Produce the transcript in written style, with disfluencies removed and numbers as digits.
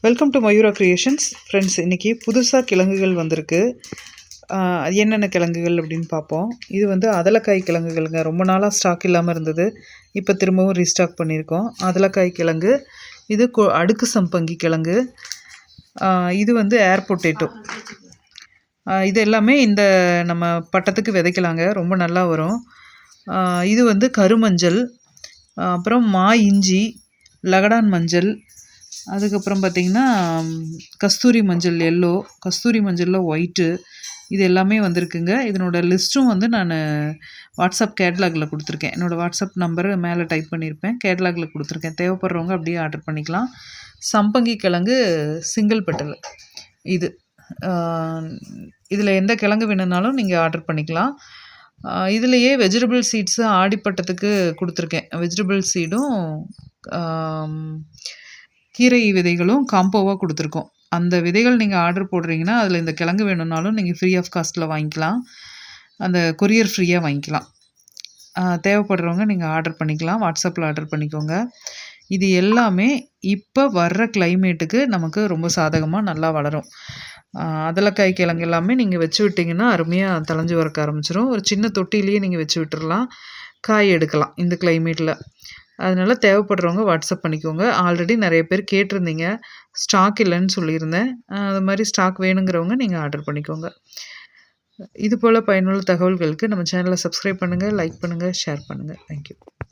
Welcome to Mayura creations. Friends, இன்றைக்கி புதுசாக கிழங்குகள் வந்திருக்கு. அது என்னென்ன கிழங்குகள் அப்படின்னு பார்ப்போம். இது வந்து அதலக்காய் கிழங்குகளுங்க. ரொம்ப நாளாக ஸ்டாக் இல்லாமல் இருந்தது. இப்போ திரும்பவும் ரீஸ்டாக் பண்ணியிருக்கோம். அதலக்காய் கிழங்கு, இது அடுக்கு சம்பங்கி கிழங்கு, இது வந்து ஏர் பொட்டேட்டோ. இது எல்லாமே இந்த நம்ம பட்டத்துக்கு விதைக்கலாங்க, ரொம்ப நல்லா வரும். இது வந்து கருமஞ்சள், அப்புறம் மா இஞ்சி, லகடான் மஞ்சள், அதுக்கப்புறம் பார்த்திங்கன்னா கஸ்தூரி மஞ்சள் எல்லோ, கஸ்தூரி மஞ்சளில் ஒயிட்டு, இது எல்லாமே வந்திருக்குங்க. இதனோட லிஸ்ட்டும் வந்து நான் வாட்ஸ்அப் கேட்லாகில் கொடுத்துருக்கேன். என்னோடய வாட்ஸ்அப் நம்பரு மேலே டைப் பண்ணியிருப்பேன், கேட்லாகில் கொடுத்துருக்கேன். தேவைப்படுறவங்க அப்படியே ஆர்டர் பண்ணிக்கலாம். சம்பங்கி கிழங்கு சிங்கிள் பெட்டல், இது இதில் எந்த கிழங்கு வேணும்னாலும் நீங்கள் ஆர்டர் பண்ணிக்கலாம். இதுலேயே வெஜிடபிள் சீட்ஸு ஆடிப்பட்டத்துக்கு கொடுத்துருக்கேன். வெஜிடபிள் சீடும் கீரை விதைகளும் காம்போவாக கொடுத்துருக்கோம். அந்த விதைகள் நீங்கள் ஆர்டர் போடுறீங்கன்னா அதில் இந்த கிழங்கு வேணும்னாலும் நீங்கள் ஃப்ரீ ஆஃப் காஸ்ட்டில் வாங்கிக்கலாம். அந்த கொரியர் ஃப்ரீயாக வாங்கிக்கலாம். தேவைப்படுறவங்க நீங்கள் ஆர்டர் பண்ணிக்கலாம், வாட்ஸ்அப்பில் ஆர்டர் பண்ணிக்கோங்க. இது எல்லாமே இப்போ வர்ற கிளைமேட்டுக்கு நமக்கு ரொம்ப சாதகமாக நல்லா வளரும். அதலக்காய் கிழங்கு எல்லாமே நீங்கள் வச்சு விட்டிங்கன்னா அருமையாக தளைஞ்சு வரக்க ஆரம்பிச்சிடும். ஒரு சின்ன தொட்டிலேயே நீங்கள் வச்சு விட்டுறலாம், காய் எடுக்கலாம் இந்த கிளைமேட்டில். அதனால் தேவைப்படுறவங்க வாட்ஸ்அப் பண்ணிக்கோங்க. ஆல்ரெடி நிறைய பேர் கேட்டிருந்தீங்க, ஸ்டாக் இல்லைன்னு சொல்லியிருந்தேன். அது மாதிரி ஸ்டாக் வேணுங்கிறவங்க நீங்கள் ஆர்டர் பண்ணிக்கோங்க. இது போல் பயனுள்ள தகவல்களுக்கு நம்ம சேனலை சப்ஸ்கிரைப் பண்ணுங்கள், லைக் பண்ணுங்கள், ஷேர் பண்ணுங்கள். தேங்க்யூ.